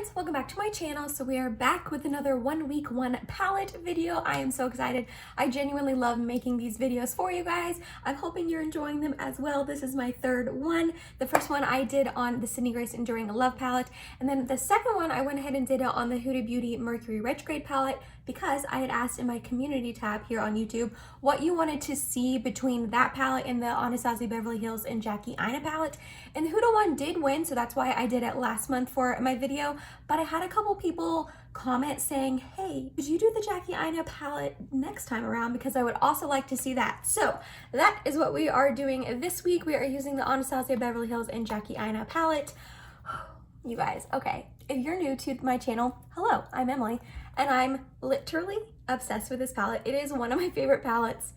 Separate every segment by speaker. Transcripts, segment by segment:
Speaker 1: friends, welcome back to my channel. So we are back with another 1 week 1 palette video. I am so excited. I genuinely love making these videos for you guys. I'm hoping you're enjoying them as well. This is my third one. The first one I did on the Sydney Grace Enduring Love palette, and then the second one I went ahead and did it on the Huda Beauty Mercury Retrograde palette because I had asked in my community tab here on YouTube what you wanted to see between that palette and the Anastasia Beverly Hills and Jackie Aina palette. And the Huda one did win, so that's why I did it last month for my video. But I had a couple people comment saying, hey, could you do the Jackie Aina palette next time around, because I would also like to see that. So that is what we are doing this week. We are using the Anastasia Beverly Hills and Jackie Aina palette. You guys, okay, if you're new to my channel, hello, I'm Emily, and I'm literally obsessed with this palette. It is one of my favorite palettes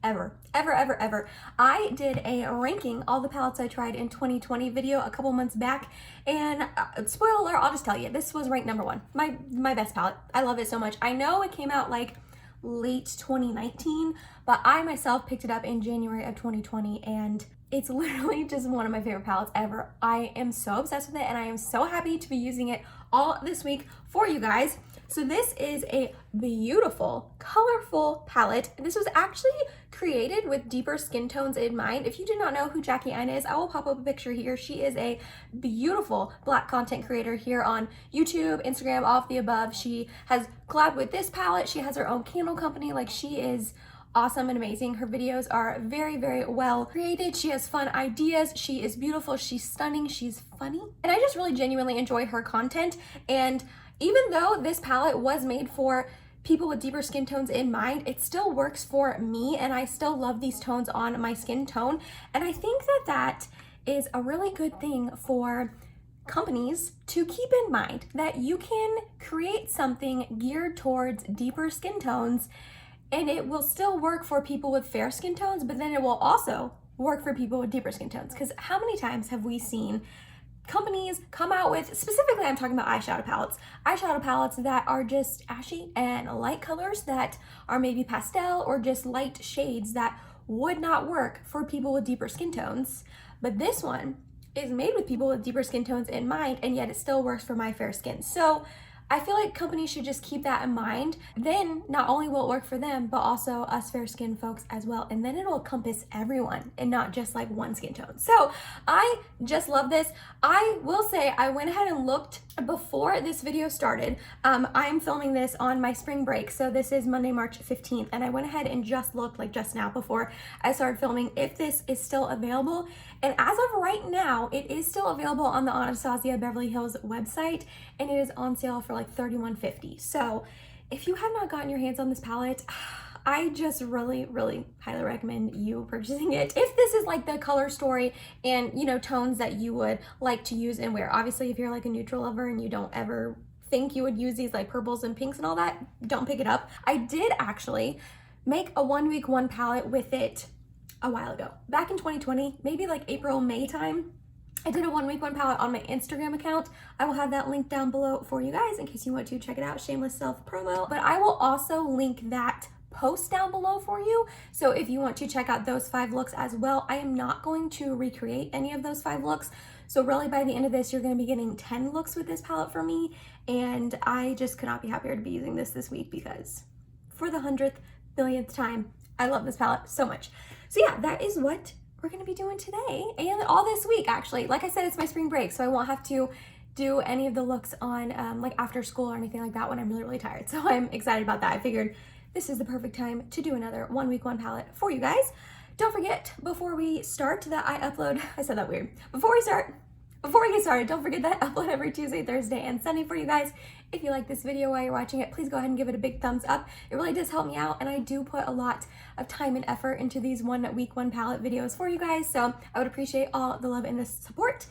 Speaker 1: ever. I did a ranking all the palettes I tried in 2020 video a couple months back, and spoiler alert, I'll just tell you, this was ranked number one. My best palette. I love it so much. I know it came out like late 2019, but I myself picked it up in January of 2020, and it's literally just one of my favorite palettes ever. I am so obsessed with it, and I am so happy to be using it all this week for you guys. So this is a beautiful, colorful palette. This was actually created with deeper skin tones in mind. If you do not know who Jackie Aina is, I will pop up a picture here. She is a beautiful Black content creator here on YouTube, Instagram, all of the above. She has collabed with this palette. She has her own candle company. Like, she is awesome and amazing. Her videos are very well created. She has fun ideas. She is beautiful. She's stunning. She's funny. And I just really genuinely enjoy her content. And even though this palette was made for people with deeper skin tones in mind, it still works for me, and I still love these tones on my skin tone. And I think that that is a really good thing for companies to keep in mind, that you can create something geared towards deeper skin tones and it will still work for people with fair skin tones, but then it will also work for people with deeper skin tones. Because how many times have we seen companies come out with, specifically I'm talking about eyeshadow palettes that are just ashy and light colors that are maybe pastel or just light shades that would not work for people with deeper skin tones. But this one is made with people with deeper skin tones in mind, and yet it still works for my fair skin. So I feel like companies should just keep that in mind. Then not only will it work for them, but also us fair skin folks as well. And then it'll encompass everyone and not just like one skin tone. So I just love this. I will say I went ahead and looked before this video started. I'm filming this on my spring break. So this is Monday, March 15th. And I went ahead and just looked, like just now before I started filming, if this is still available. And as of right now, it is still available on the Anastasia Beverly Hills website, and it is on sale for like $31.50. So if you have not gotten your hands on this palette, I just really highly recommend you purchasing it. If this is like the color story and, you know, tones that you would like to use and wear. Obviously, if you're like a neutral lover and you don't ever think you would use these like purples and pinks and all that, don't pick it up. I did actually make a 1 week 1 palette with it a while ago, back in 2020, maybe like April, May time. I did a 1 week 1 palette on my Instagram account. I will have that link down below for you guys in case you want to check it out. Shameless self promo. But I will also link that post down below for you. So if you want to check out those 5 looks as well, I am not going to recreate any of those 5 looks. So really by the end of this, you're going to be getting 10 looks with this palette for me. And I just could not be happier to be using this week, because for the 100th billionth time, I love this palette so much. So yeah, that is what we're gonna be doing today and all this week, actually. Like I said, it's my spring break, so I won't have to do any of the looks on like after school or anything like that when I'm really tired. So I'm excited about that. I figured this is the perfect time to do another 1 week 1 palette for you guys. Don't forget, before we start, that I upload, I said that weird. Before we get started, don't forget that I upload every Tuesday, Thursday, and Sunday for you guys. If you like this video while you're watching it, please go ahead and give it a big thumbs up. It really does help me out, and I do put a lot of time and effort into these 1 week 1 palette videos for you guys, so I would appreciate all the love and the support.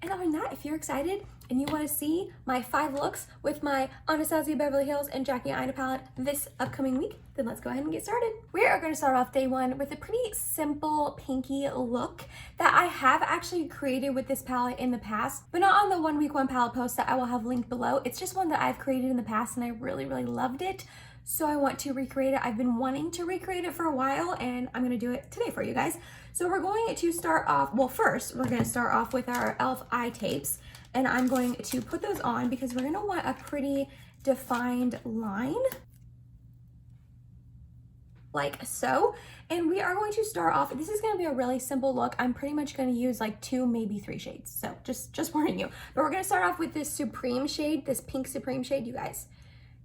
Speaker 1: And other than that, if you're excited and you want to see my 5 looks with my Anastasia Beverly Hills and Jackie Aina palette this upcoming week, then let's go ahead and get started. We are going to start off day 1 with a pretty simple pinky look that I have actually created with this palette in the past, but not on the 1 week 1 palette post that I will have linked below. It's just one that I've created in the past and I really loved it. So I want to recreate it. I've been wanting to recreate it for a while, and I'm gonna do it today for you guys. So we're going to start off, well, first we're gonna start off with our e.l.f. eye tapes. and I'm going to put those on because we're going to want a pretty defined line like so. And we are going to start off, this is going to be a really simple look. I'm pretty much going to use like 2, maybe 3 shades, so just warning you. But we're going to start off with this Supreme shade, this pink Supreme shade. You guys,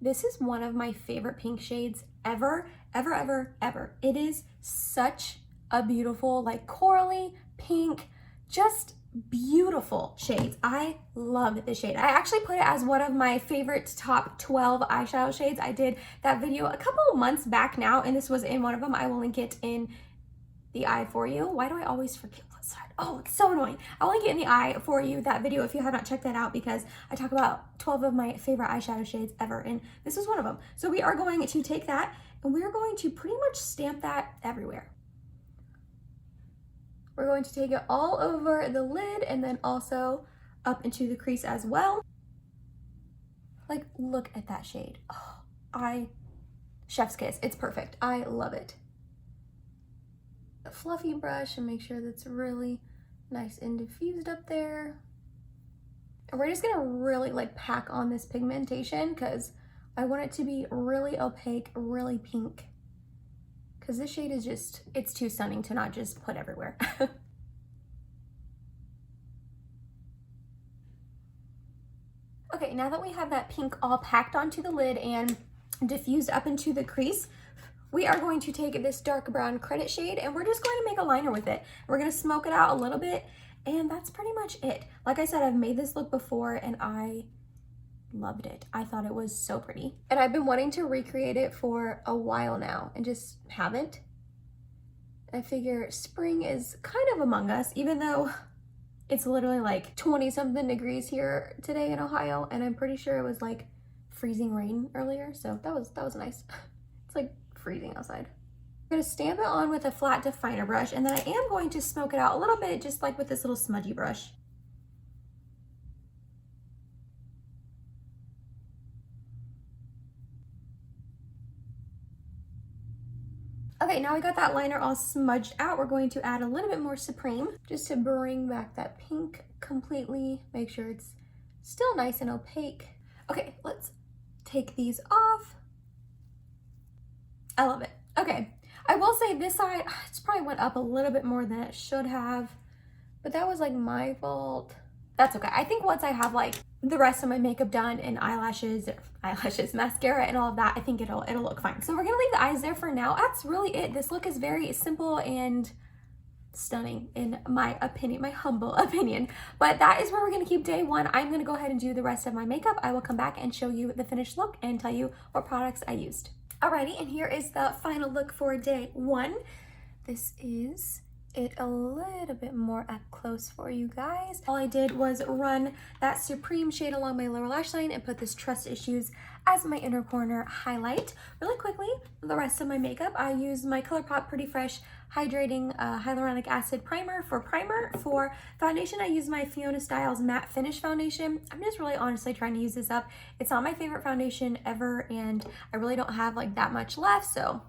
Speaker 1: this is one of my favorite pink shades ever. It is such a beautiful, like corally pink, just beautiful shades. I love this shade. I actually put it as one of my favorite top 12 eyeshadow shades. I did that video a couple of months back now, and this was in one of them. I will link it in the eye for you. Why do I always forget what side? Oh, it's so annoying. I'll link it in the eye for you, that video, if you have not checked that out, because I talk about 12 of my favorite eyeshadow shades ever, and this is one of them. So we are going to take that, and we're going to pretty much stamp that everywhere. We're going to take it all over the lid and then also up into the crease as well. Like, look at that shade. Oh, chef's kiss. It's perfect. I love it. A fluffy brush and make sure that's really nice and diffused up there. And we're just gonna really like pack on this pigmentation because I want it to be really opaque, really pink. Because this shade is just, it's too stunning to not just put everywhere. Okay, now that we have that pink all packed onto the lid and diffused up into the crease, we are going to take this dark brown credit shade and we're just going to make a liner with it. We're going to smoke it out a little bit, and that's pretty much it. Like I said, I've made this look before and I loved it. I thought it was so pretty. And I've been wanting to recreate it for a while now and just haven't. I figure spring is kind of among us, even though it's literally like 20 something degrees here today in Ohio, and I'm pretty sure it was like freezing rain earlier, so that was nice. It's like freezing outside. I'm gonna stamp it on with a flat definer brush, and then I am going to smoke it out a little bit, just like with this little smudgy brush. Okay, now we got that liner all smudged out. We're going to add a little bit more Supreme just to bring back that pink completely. Make sure it's still nice and opaque. Okay, let's take these off. I love it. Okay, I will say this side, it's probably went up a little bit more than it should have, but that was like my fault. That's okay. I think once I have like the rest of my makeup done and eyelashes, mascara and all of that, I think it'll look fine. So we're gonna leave the eyes there for now. That's really it. This look is very simple and stunning in my opinion, my humble opinion. But that is where we're gonna keep day one. I'm gonna go ahead and do the rest of my makeup. I will come back and show you the finished look and tell you what products I used. Alrighty, and here is the final look for day one. This is it a little bit more up close for you guys. All I did was run that Supreme shade along my lower lash line and put this Trust Issues as my inner corner highlight. Really quickly, the rest of my makeup, I used my Colourpop Pretty Fresh Hydrating Hyaluronic Acid Primer for primer. For foundation, I used my Fiona Styles Matte Finish Foundation. I'm just really honestly trying to use this up. It's not my favorite foundation ever, and I really don't have like that much left, so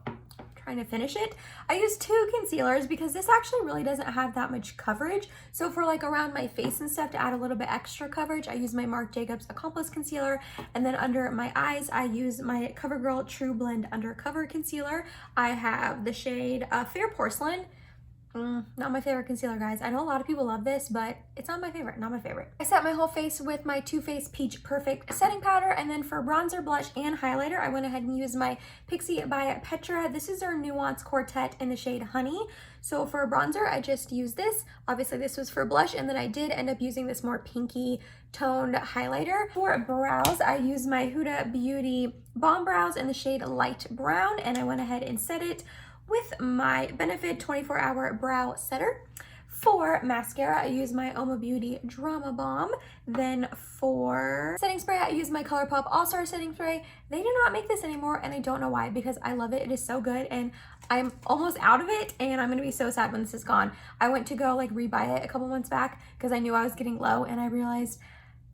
Speaker 1: trying to finish it. I used 2 concealers because this actually really doesn't have that much coverage. So for like around my face and stuff, to add a little bit extra coverage, I use my Marc Accomplice concealer, and then under my eyes I use my Covergirl Trublend Undercover concealer. I have the shade Fair Porcelain. Not my favorite concealer, guys. I know a lot of people love this, but it's not my favorite, not my favorite. I set my whole face with my Too Faced Peach Perfect setting powder, and then for bronzer, blush, and highlighter, I went ahead and used my Pixi by Petra. This is their Nuance Quartette in the shade Honey. So for bronzer, I just used this. Obviously, this was for blush, and then I did end up using this more pinky toned highlighter. For brows, I used my Huda Beauty Bomb Brows in the shade Light Brown, and I went ahead and set it with my Benefit 24-Hour Brow Setter. For mascara, I use my Uoma Beauty Drama Bomb. Then for setting spray, I use my Colourpop All-Star Setting Spray. They do not make this anymore, and I don't know why, because I love it. It is so good, and I'm almost out of it, and I'm gonna be so sad when this is gone. I went to go like rebuy it a couple months back because I knew I was getting low, and I realized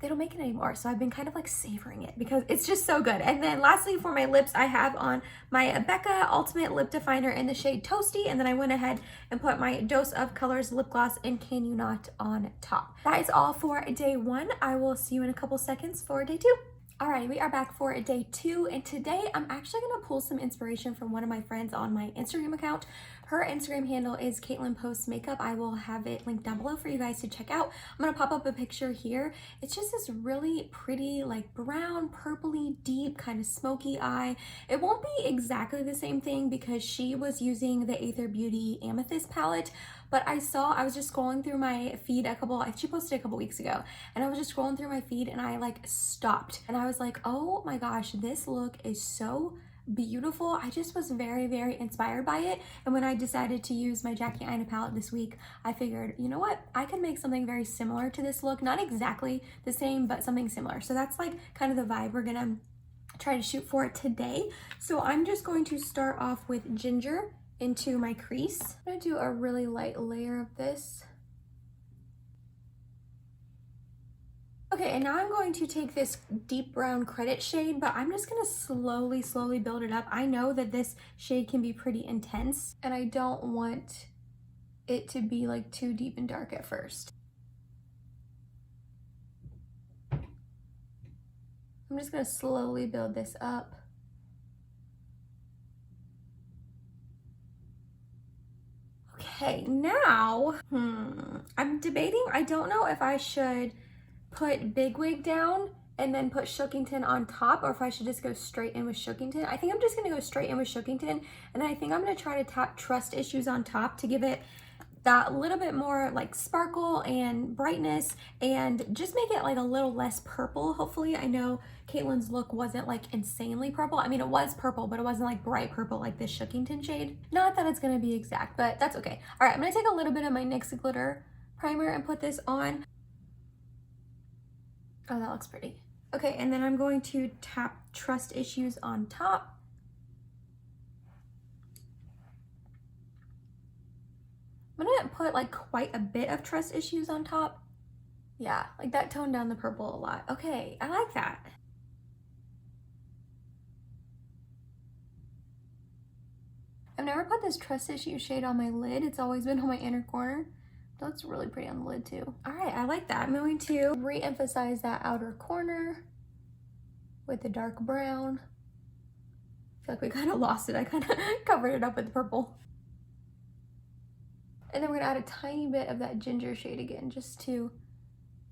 Speaker 1: they don't make it anymore. So I've been kind of like savoring it because it's just so good. And then lastly, for my lips, I have on my Becca Ultimate Lip Definer in the shade Toasty. And then I went ahead and put my Dose of Colors lip gloss in Can You Not on top. That is all for day 1. I will see you in a couple seconds for day 2. Alright, we are back for day 2, and today I'm actually going to pull some inspiration from one of my friends on my Instagram account. Her Instagram handle is Caitlin Posts Makeup. I will have it linked down below for you guys to check out. I'm going to pop up a picture here. It's just this really pretty, like brown, purpley, deep, kind of smoky eye. It won't be exactly the same thing because she was using the Aether Beauty Amethyst palette, but I was just scrolling through my feed she posted a couple weeks ago, and I was just scrolling through my feed and I like stopped and I was like, oh my gosh, this look is so beautiful. I just was very, very inspired by it. And when I decided to use my Jackie Aina palette this week, I figured, you know what, I can make something very similar to this look. Not exactly the same, but something similar. So that's like kind of the vibe we're gonna try to shoot for today. So I'm just going to start off with ginger into my crease. I'm gonna do a really light layer of this. Okay, and now I'm going to take this deep brown credit shade, but I'm just gonna slowly build it up. I know that this shade can be pretty intense, and I don't want it to be like too deep and dark at first. I'm just gonna slowly build this up. Okay, now, I'm debating, I don't know if I should put Big Wig down and then put Shookington on top, or if I should just go straight in with Shookington. I think I'm just gonna go straight in with Shookington, and then I think I'm gonna try to tap Trust Issues on top to give it that little bit more like sparkle and brightness, and just make it like a little less purple, hopefully. I know Caitlin's look wasn't like insanely purple. I mean, it was purple, but it wasn't like bright purple like this Shookington shade. Not that it's gonna be exact, but that's okay. All right, I'm gonna take a little bit of my NYX glitter primer and put this on. Oh, that looks pretty. Okay, and then I'm going to tap Trust Issues on top. I'm gonna put like quite a bit of Trust Issues on top. Yeah, like that toned down the purple a lot. Okay, I like that. I've never put this Trust Issue shade on my lid. It's always been on my inner corner. That's really pretty on the lid too. All right, I like that. I'm going to re-emphasize that outer corner with the dark brown. I feel like we kind of lost it. I kind of covered it up with purple. And then we're gonna add a tiny bit of that ginger shade again, just to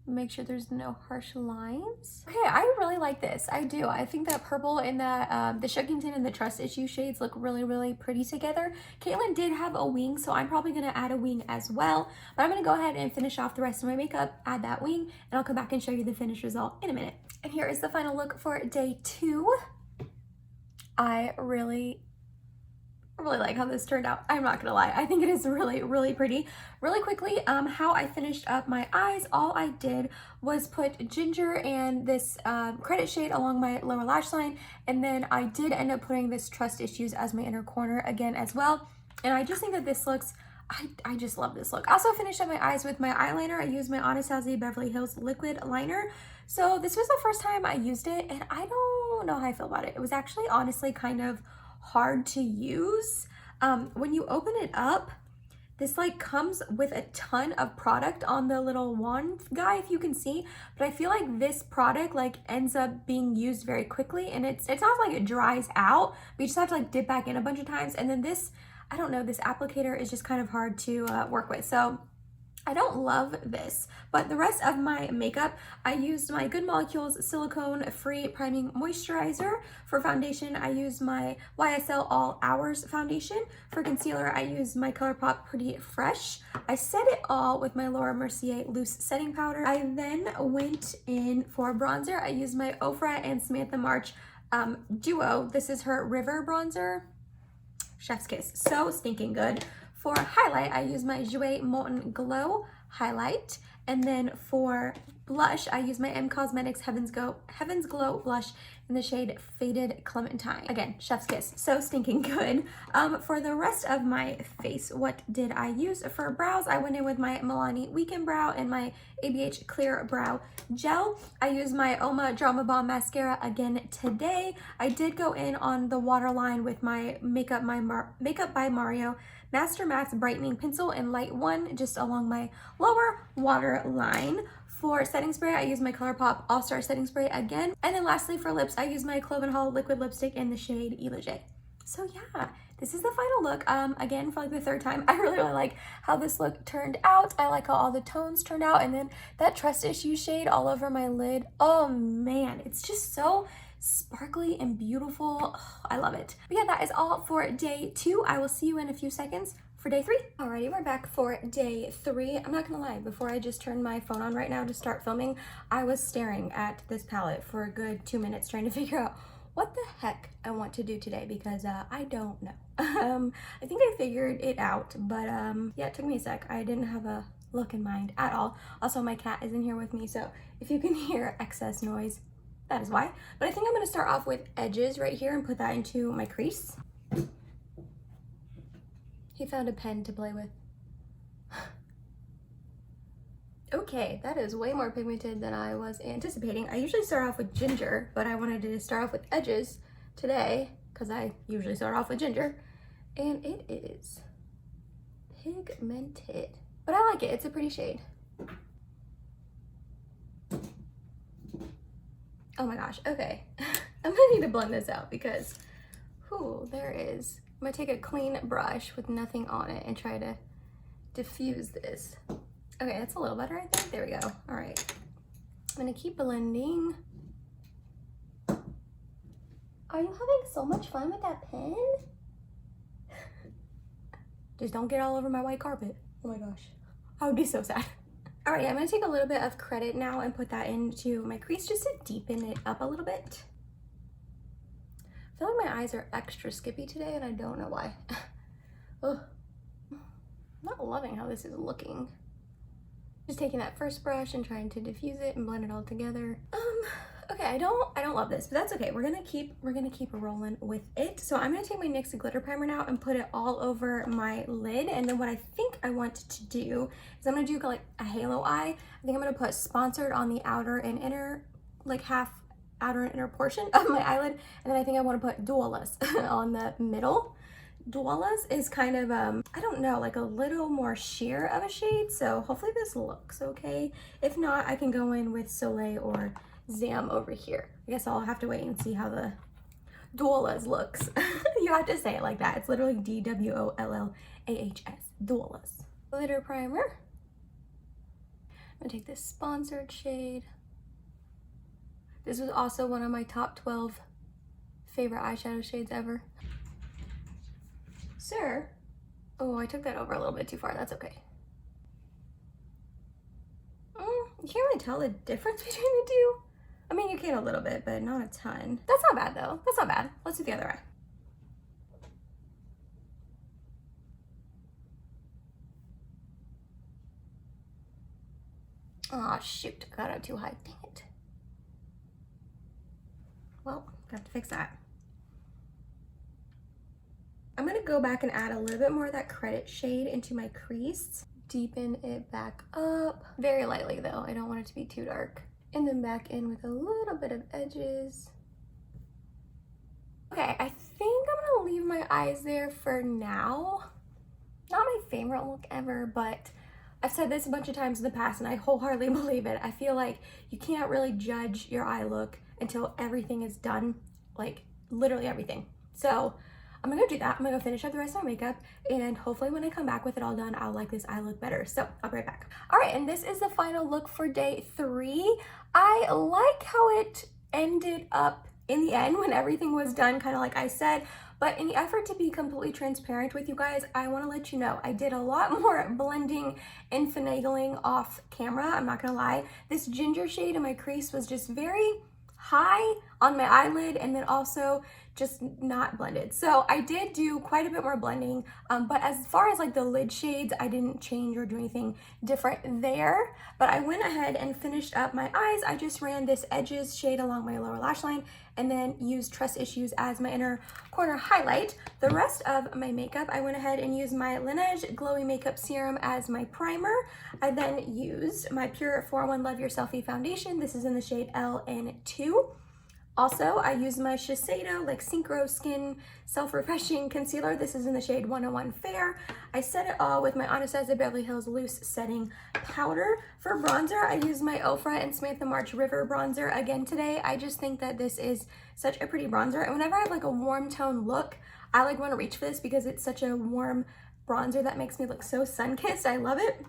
Speaker 1: make sure there's no harsh lines. Okay, I really like this. I do. I think that purple and that the Shookington and the Trust Issue shades look really, really pretty together. Caitlin did have a wing, so I'm probably gonna add a wing as well. But I'm gonna go ahead and finish off the rest of my makeup, add that wing, and I'll come back and show you the finished result in a minute. And here is the final look for day 2. I really like how this turned out. I'm not gonna lie, I think it is really, really pretty. Really quickly, how I finished up my eyes, all I did was put ginger and this credit shade along my lower lash line, and then I did end up putting this Trust Issues as my inner corner again as well. And I just think that this looks, I just love this look. I also finished up my eyes with my eyeliner. I used my Anastasia Beverly Hills liquid liner. So this was the first time I used it, and I don't know how I feel about it. It was actually honestly kind of hard to use. When you open it up, this like comes with a ton of product on the little wand guy, if you can see, but I feel like this product like ends up being used very quickly, and it's not like it dries out, but you just have to like dip back in a bunch of times. And then this, I don't know, this applicator is just kind of hard to work with. So I don't love this, but the rest of my makeup, I used my Good Molecules Silicone Free Priming Moisturizer. For foundation, I used my YSL All Hours foundation. For concealer, I used my Colourpop Pretty Fresh. I set it all with my Laura Mercier Loose Setting Powder. I then went in for bronzer. I used my Ofra and Samantha March duo. This is her River bronzer. Chef's kiss, so stinking good. For highlight, I use my Jouer Molten Glow highlight, And then for blush, I use my M Cosmetics Heaven's Glow blush in the shade Faded Clementine. Again, chef's kiss, so stinking good. For the rest of my face, what did I use? For brows, I went in with my Milani Weekend Brow and my ABH Clear Brow Gel. I used my Uoma Drama Bomb mascara again today. I did go in on the waterline with my Makeup by Mario Master Mattes Brightening Pencil in Light 1, just along my lower waterline. For setting spray, I use my Colourpop All-Star Setting Spray again. And then lastly for lips, I use my Clove & Hall Liquid Lipstick in the shade Elige. So yeah, this is the final look. Again, for like the third time, I really like how this look turned out. I like how all the tones turned out. And then that Trust Issue shade all over my lid. Oh man, it's just so sparkly and beautiful. Oh, I love it. But yeah, that is all for day 2. I will see you in a few seconds for day 3. Alrighty, we're back for day 3. I'm not gonna lie, before I just turned my phone on right now to start filming, I was staring at this palette for a good 2 minutes trying to figure out what the heck I want to do today, because I don't know. I think I figured it out, but yeah, it took me a sec. I didn't have a look in mind at all. Also, my cat is in here with me, so if you can hear excess noise, that is why. But I think I'm gonna start off with edges right here and put that into my crease. He found a pen to play with. Okay, that is way more pigmented than I was anticipating. I usually start off with ginger, but I wanted to start off with edges today because I usually start off with ginger. And it is pigmented, but I like it. It's a pretty shade. Oh my gosh, okay. I'm gonna need to blend this out because, whew, there is. I'm gonna take a clean brush with nothing on it and try to diffuse this. Okay, that's a little better, I think. There we go. All right. I'm gonna keep blending. Are you having so much fun with that pen? Just don't get all over my white carpet. Oh my gosh. I would be so sad. All right, I'm gonna take a little bit of credit now and put that into my crease just to deepen it up a little bit. I feel like my eyes are extra skippy today and I don't know why. Ugh. I'm not loving how this is looking. Just taking that first brush and trying to diffuse it and blend it all together. Okay, I don't love this, but that's okay. We're gonna keep rolling with it. So I'm gonna take my NYX glitter primer now and put it all over my lid. And then what I think I want to do is I'm gonna do like a halo eye. I think I'm gonna put Sponsored on the outer and inner, like half outer and inner portion of my eyelid. And then I think I want to put Duolas on the middle. Duolas is kind of, I don't know, like a little more sheer of a shade. So hopefully this looks okay. If not, I can go in with Soleil or Zam over here. I guess I'll have to wait and see how the Duolas looks. You have to say it like that. It's literally D-W-O-L-L-A-H-S. Duolas. Glitter primer. I'm gonna take this Sponsored shade. This was also one of my top 12 favorite eyeshadow shades ever. Sir. Oh, I took that over a little bit too far. That's okay. You can't really tell the difference between the two. I mean, you can a little bit, but not a ton. That's not bad though. That's not bad. Let's do the other eye. Oh shoot, I got it too high. Dang it. Well, got to fix that. I'm gonna go back and add a little bit more of that credit shade into my crease. Deepen it back up. Very lightly though, I don't want it to be too dark. And then back in with a little bit of edges. Okay, I think I'm gonna leave my eyes there for now. Not my favorite look ever, but I've said this a bunch of times in the past and I wholeheartedly believe it. I feel like you can't really judge your eye look until everything is done, like literally everything. So I'm gonna go do that. I'm gonna go finish up the rest of my makeup and hopefully when I come back with it all done, I'll like this eye look better. So I'll be right back. All right, and this is the final look for day 3. I like how it ended up in the end when everything was done, kind of like I said, but in the effort to be completely transparent with you guys, I wanna let you know, I did a lot more blending and finagling off camera, I'm not gonna lie. This ginger shade in my crease was just very high on my eyelid and then also just not blended. So I did do quite a bit more blending, but as far as like the lid shades, I didn't change or do anything different there. But I went ahead and finished up my eyes. I just ran this Edges shade along my lower lash line and then used Trust Issues as my inner corner highlight. The rest of my makeup, I went ahead and used my Laneige Glowy Makeup Serum as my primer. I then used my Pure 4-in-1 Love Your Selfie Foundation. This is in the shade LN2. Also, I used my Shiseido like Synchro Skin Self-Refreshing Concealer. This is in the shade 101 Fair. I set it all with my Anastasia Beverly Hills Loose Setting Powder. For bronzer, I used my Ofra and Samantha March River Bronzer again today. I just think that this is such a pretty bronzer. And whenever I have like a warm tone look, I like want to reach for this because it's such a warm bronzer that makes me look so sun-kissed. I love it.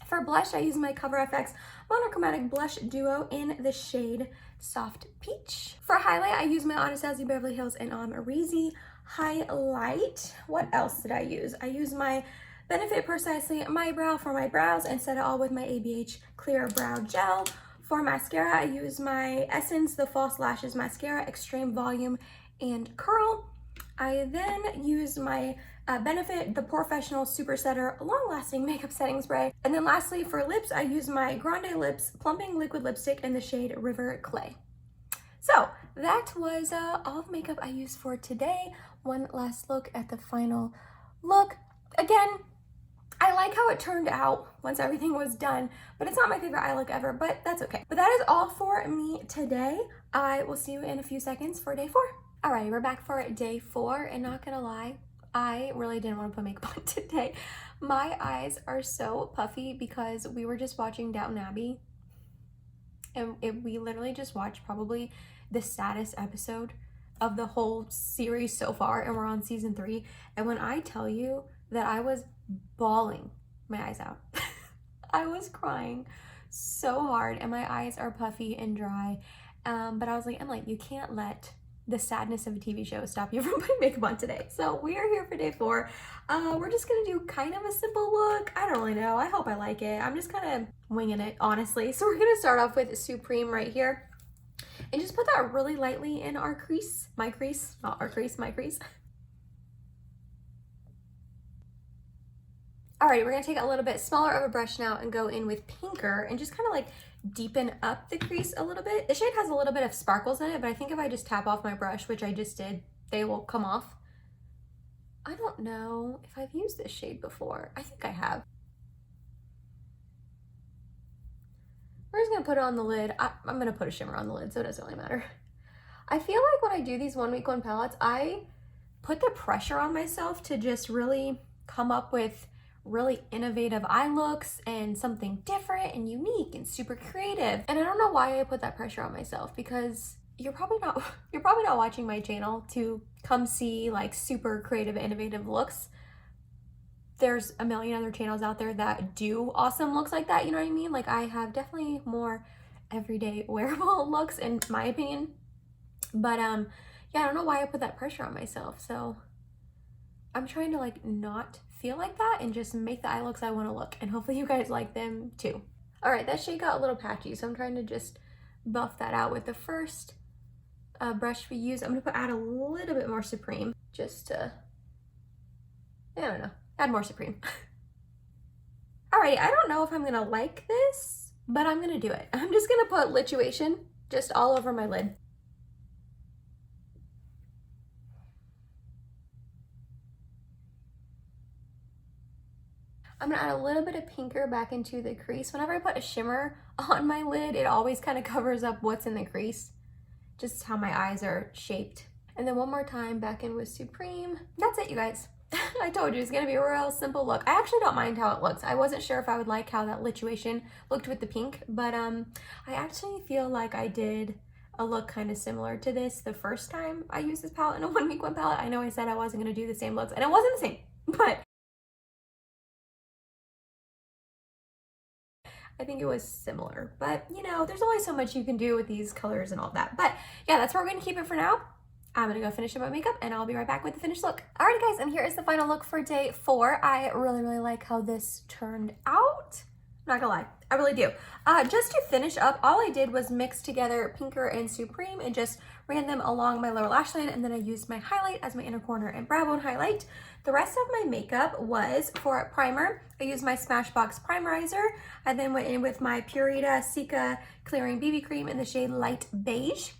Speaker 1: For blush, I use my CoverFX Monochromatic Blush Duo in the shade Soft Peach. For highlight, I use my Anastasia Beverly Hills and Reezy highlight. What else did I use? I used my Benefit Precisely My Brow for my brows and set it all with my ABH Clear Brow Gel. For mascara, I use my Essence The False Lashes Mascara, Extreme Volume and Curl. I then used my Benefit The Professional Super Setter Long Lasting Makeup Setting Spray. And then lastly, for lips, I use my Grande Lips Plumping Liquid Lipstick in the shade River Clay. So that was all the makeup I used for today. One last look at the final look. Again, I like how it turned out once everything was done, but it's not my favorite eye look ever, but that's okay. But that is all for me today. I will see you in a few seconds for day 4. Alrighty, we're back for day 4, and not gonna lie, I really didn't want to put makeup on today. My eyes are so puffy because we were just watching Downton Abbey, and we literally just watched probably the saddest episode of the whole series so far, and we're on season 3. And when I tell you that I was bawling my eyes out, I was crying so hard, and my eyes are puffy and dry. But I was like, Emily, you can't let the sadness of a TV show stop you from putting makeup on today. So we are here for day 4. We're just gonna do kind of a simple look. I don't really know. I hope I like it. I'm just kind of winging it, honestly. So we're gonna start off with Supreme right here and just put that really lightly in our crease. My crease, not our crease, my crease. Alright, we're gonna take a little bit smaller of a brush now and go in with pinker and just kind of like deepen up the crease a little bit. The shade has a little bit of sparkles in it, but I think if I just tap off my brush, which I just did, they will come off. I don't know if I've used this shade before. I think I have. We're just gonna put it on the lid. I'm gonna put a shimmer on the lid, so it doesn't really matter. I feel like when I do these 1 week 1 palettes, I put the pressure on myself to just really come up with really innovative eye looks and something different and unique and super creative. And I don't know why I put that pressure on myself, because you're probably not watching my channel to come see like super creative, innovative looks. There's a million other channels out there that do awesome looks like that, you know what I mean? Like I have definitely more everyday wearable looks in my opinion. But yeah, I don't know why I put that pressure on myself. So I'm trying to like not feel like that and just make the eye looks I want to look, and hopefully you guys like them too. All right, that shade got a little patchy, so I'm trying to just buff that out with the first brush we use. I'm gonna add a little bit more Supreme just to, I don't know, add more Supreme. Alrighty, I don't know if I'm gonna like this, but I'm gonna do it. I'm just gonna put Lituation just all over my lid. I'm gonna add a little bit of pinker back into the crease. Whenever I put a shimmer on my lid, it always kind of covers up what's in the crease, just how my eyes are shaped. And then one more time back in with Supreme. That's it, you guys. I told you it's gonna be a real simple look. I actually don't mind how it looks. I wasn't sure if I would like how that Lituation looked with the pink, but I actually feel like I did a look kind of similar to this the first time I used this palette in a 1 week 1 palette. I know I said I wasn't gonna do the same looks, and it wasn't the same, but I think it was similar. But you know, there's only so much you can do with these colors and all that. But yeah, that's where we're gonna keep it for now. I'm gonna go finish up my makeup and I'll be right back with the finished look. Alright guys, and here is the final look for day 4. I really like how this turned out. I'm not gonna lie, I really do. Just to finish up, all I did was mix together Pinker and Supreme and just ran them along my lower lash line, and then I used my highlight as my inner corner and brow bone highlight. The rest of my makeup was for primer. I used my Smashbox Primerizer. I then went in with my Purita Cica Clearing BB Cream in the shade Light Beige.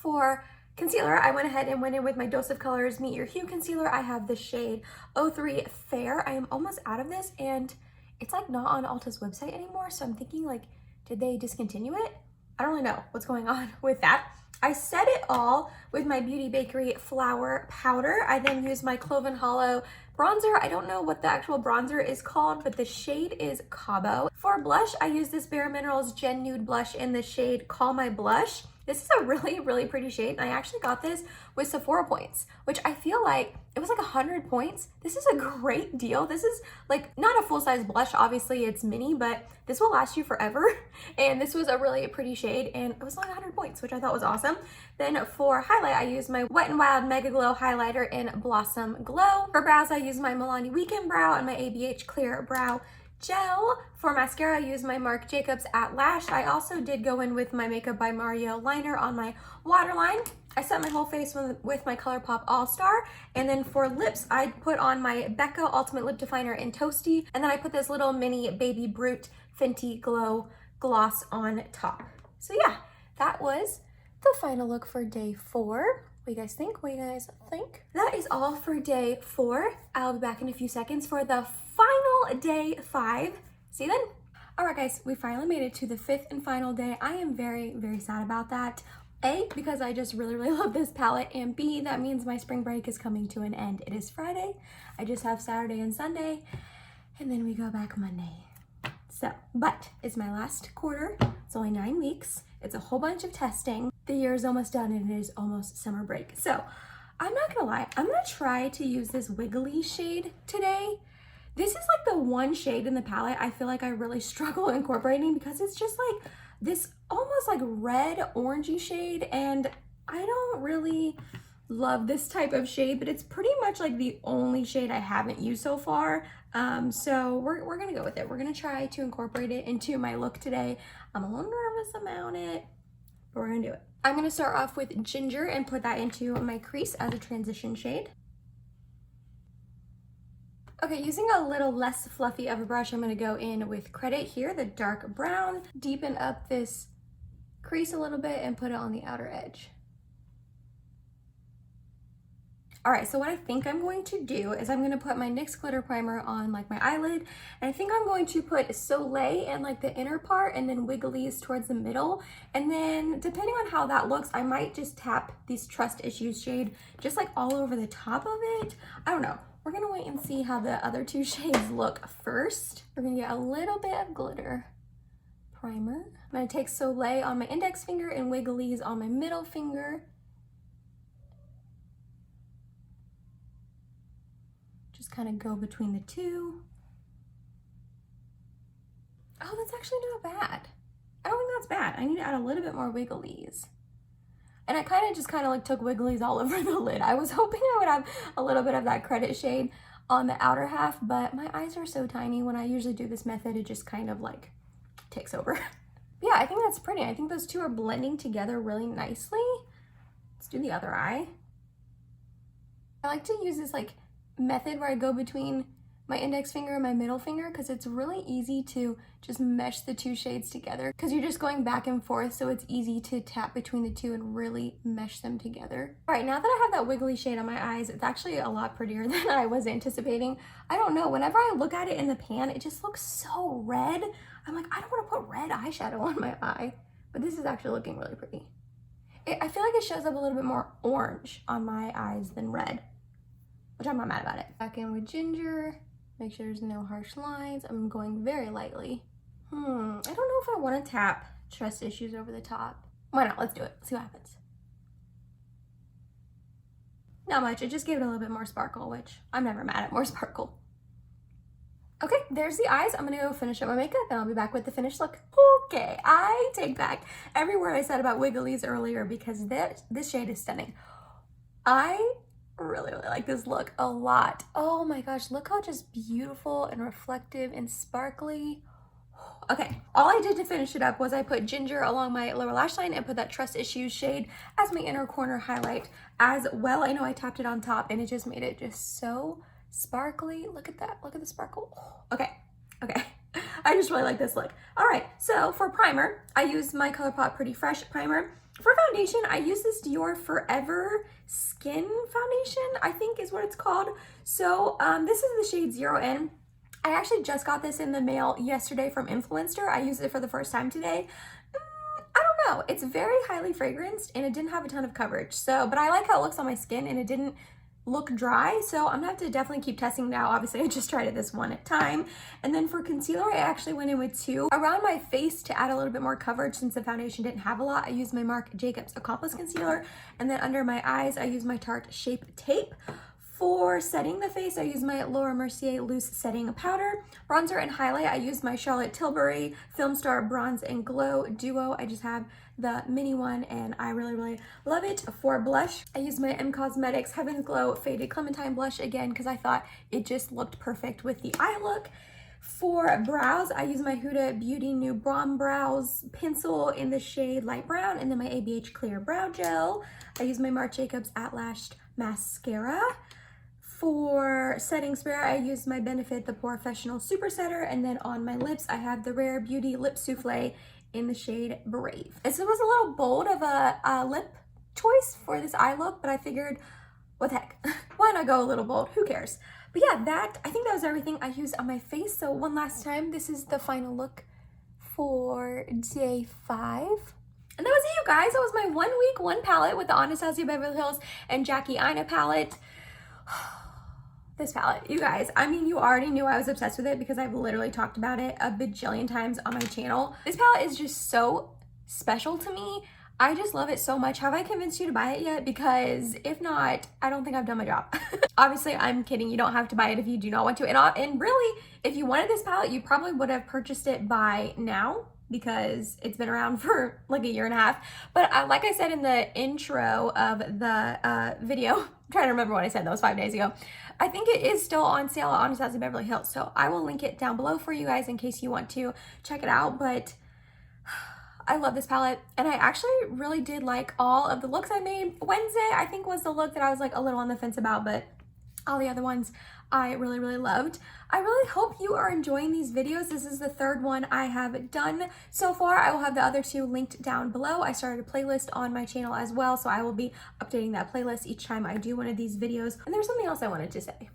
Speaker 1: For concealer, I went ahead and went in with my Dose of Colors Meet Your Hue Concealer. I have the shade 03 Fair. I am almost out of this, and it's like not on Ulta's website anymore, so I'm thinking like, did they discontinue it? I don't really know what's going on with that. I set it all with my Beauty Bakery Flour Powder. I then used my Cloven Hollow bronzer. I don't know what the actual bronzer is called, but the shade is Cabo. For blush, I used this Bare Minerals Gen Nude blush in the shade Call My Blush. This is a really, really pretty shade. And I actually got this with Sephora points, which I feel like it was like 100 points. This is a great deal. This is like not a full-size blush. Obviously it's mini, but this will last you forever. And this was a really pretty shade, and it was only 100 points, which I thought was awesome. Then for highlight, I used my Wet n Wild Mega Glow highlighter in Blossom Glow. For brows, I used my Milani Weekend Brow and my ABH Clear Brow Gel. For mascara, I used my Marc Jacobs At Lash. I also did go in with my Makeup by Mario liner on my waterline. I set my whole face with my Colourpop All Star. And then for lips, I put on my Becca Ultimate Lip Liner in Toasty. And then I put this little mini Baby Brute Fenty Glow gloss on top. So yeah, that was the final look for day 4. What do you guys think? What do you guys think? That is all for day 4. I'll be back in a few seconds for the final day 5. See you then. All right, guys, we finally made it to the 5th and final day. I am very, very sad about that. A, because I just really, really love this palette, and B, that means my spring break is coming to an end. It is Friday. I just have Saturday and Sunday, and then we go back Monday. So, but it's my last quarter. It's only 9 weeks. It's a whole bunch of testing. The year is almost done, and it is almost summer break. So I'm not gonna lie, I'm gonna try to use this Wiggly shade today. This is like the one shade in the palette I feel like I really struggle incorporating, because it's just like this almost like red orangey shade, and I don't really love this type of shade, but it's pretty much like the only shade I haven't used so far. So we're gonna go with it. We're gonna try to incorporate it into my look today. I'm a little nervous about it, but we're gonna do it. I'm gonna start off with Ginger and put that into my crease as a transition shade. Okay, using a little less fluffy of a brush, I'm gonna go in with Credit here, the dark brown, deepen up this crease a little bit and put it on the outer edge. All right, so what I think I'm going to do is I'm gonna put my NYX glitter primer on like my eyelid, and I think I'm going to put Soleil in like the inner part and then Wigglies towards the middle. And then depending on how that looks, I might just tap these Trust Issues shade just like all over the top of it. I don't know. We're gonna wait and see how the other 2 shades look first. We're gonna get a little bit of glitter primer. I'm gonna take Soleil on my index finger and Wigglies on my middle finger. Just kind of go between the 2. Oh, that's actually not bad. I don't think that's bad. I need to add a little bit more Wigglies. And I kind of like took Wigglies all over the lid. I was hoping I would have a little bit of that Credit shade on the outer half, but my eyes are so tiny. When I usually do this method, it just kind of like takes over. Yeah, I think that's pretty. I think those 2 are blending together really nicely. Let's do the other eye. I like to use this like method where I go between my index finger and my middle finger, because it's really easy to just mesh the 2 shades together, because you're just going back and forth, so it's easy to tap between the 2 and really mesh them together. All right, now that I have that Wiggly shade on my eyes, it's actually a lot prettier than I was anticipating. I don't know, whenever I look at it in the pan, it just looks so red. I'm like, I don't want to put red eyeshadow on my eye, but this is actually looking really pretty. I feel like it shows up a little bit more orange on my eyes than red, which I'm not mad about it. Back in with Ginger. Make sure there's no harsh lines. I'm going very lightly. I don't know if I want to tap Trust Issues over the top. Why not? Let's do it. Let's see what happens. Not much. It just gave it a little bit more sparkle, which I'm never mad at more sparkle. Okay, there's the eyes. I'm gonna go finish up my makeup and I'll be back with the finished look. Okay, I take back every word I said about Wigglies earlier, because this shade is stunning. I really like this look a lot. Oh my gosh, look how just beautiful and reflective and sparkly. Okay, all I did to finish it up was I put ginger along my lower lash line and put that Trust Issues shade as my inner corner highlight as well. I know I tapped it on top and it just made it just so sparkly. Look at that, look at the sparkle. Okay, okay. I just really like this look. All right, so for primer, I used my Colourpop Pretty Fresh primer. For foundation, I use this Dior Forever Skin Foundation, I think is what it's called. So this is the shade 0N. I actually just got this in the mail yesterday from Influencer. I used it for the first time today. I don't know. It's very highly fragranced and it didn't have a ton of coverage. So, but I like how it looks on my skin and it didn't look dry. So I'm gonna have to definitely keep testing now. Obviously, I just tried it this one at time. And then for concealer, I actually went in with two. Around my face to add a little bit more coverage since the foundation didn't have a lot, I used my Marc Jacobs Accomplice concealer. And then under my eyes, I used my Tarte Shape Tape. For setting the face, I use my Laura Mercier Loose Setting Powder. Bronzer and highlight, I use my Charlotte Tilbury Film Star Bronze and Glow Duo. I just have the mini one and I really, really love it. For blush, I use my M Cosmetics Heaven's Glow Faded Clementine blush again because I thought it just looked perfect with the eye look. For brows, I use my Huda Beauty Bomb Brows pencil in the shade light brown and then my ABH Clear Brow Gel. I use my Marc Jacobs At-Lash Mascara. For setting spray, I use my Benefit The Professional Super Setter, and then on my lips, I have the Rare Beauty Lip Souffle in the shade Brave. This was a little bold of a lip choice for this eye look, but I figured, what the heck, why not go a little bold? Who cares? But yeah, I think that was everything I used on my face. So one last time, this is the final look for day 5. And that was it, you guys. That was my 1 week, 1 palette with the Anastasia Beverly Hills and Jackie Aina palette. This palette, you guys, I mean, you already knew I was obsessed with it because I've literally talked about it a bajillion times on my channel. This palette is just so special to me. I just love it so much. Have I convinced you to buy it yet? Because if not, I don't think I've done my job. Obviously, I'm kidding. You don't have to buy it if you do not want to. And really, if you wanted this palette, you probably would have purchased it by now because it's been around for like a year and a half. But like I said in the intro of the video, I'm trying to remember what I said, that was 5 days ago. I think it is still on sale at Anastasia Beverly Hills. So I will link it down below for you guys in case you want to check it out. But I love this palette and I actually really did like all of the looks I made. Wednesday, I think, was the look that I was like a little on the fence about, but all the other ones I really, really loved. I really hope you are enjoying these videos. This is the 3rd one I have done so far. I will have the other 2 linked down below. I started a playlist on my channel as well, so I will be updating that playlist each time I do one of these videos. And there's something else I wanted to say.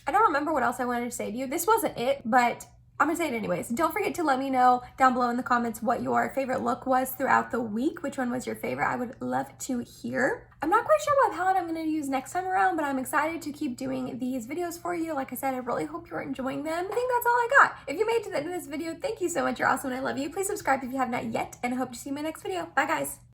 Speaker 1: I don't remember what else I wanted to say to you. This wasn't it, but I'm gonna say it anyways. Don't forget to let me know down below in the comments what your favorite look was throughout the week. Which one was your favorite? I would love to hear. I'm not quite sure what palette I'm gonna use next time around, but I'm excited to keep doing these videos for you. Like I said, I really hope you're enjoying them. I think that's all I got. If you made it to the end of this video, thank you so much. You're awesome and I love you. Please subscribe if you have not yet, and I hope to see you in my next video. Bye, guys.